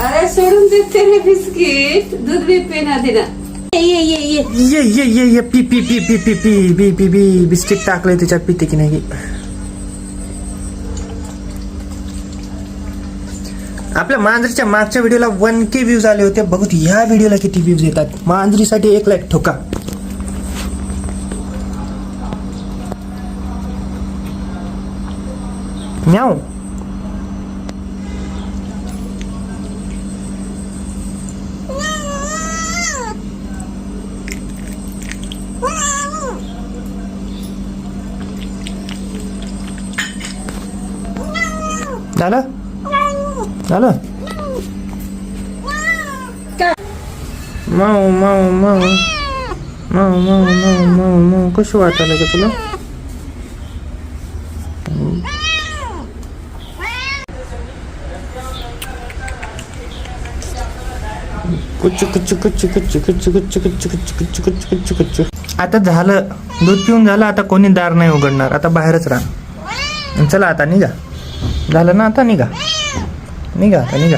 अरे सोडून देते रे बिस्किट, दूध भी पिना देना. ये P P P P P P P P P biscuit टाकलंय त्याच्यात, पिते की नाही. आपल्या मांजरीच्या मागच्या व्हिडिओला 1K व्ह्यूज आले होते. बघू ह्या व्हिडिओला किती व्ह्यूज येतात. मांजरीसाठी 1 लाईक ठोका. म्याऊ. झालं झालं. माऊ माऊ माऊ माऊ माऊ माऊ माऊ माऊ कसं वाटायला का तुला. कुच्चू कुच्चू कुच्चू कुच्चू कुच्चू कुच्चू कुच्चू कुच्चू कुच्चू कुच्चू कुच्चू कुच्चू. आता झालं, दूध पिऊन झालं. आता कोणी दार नाही उघडणार. आता बाहेरच राहा. चला आता निघा. झालं ना, आता निघा निघा आता निघा.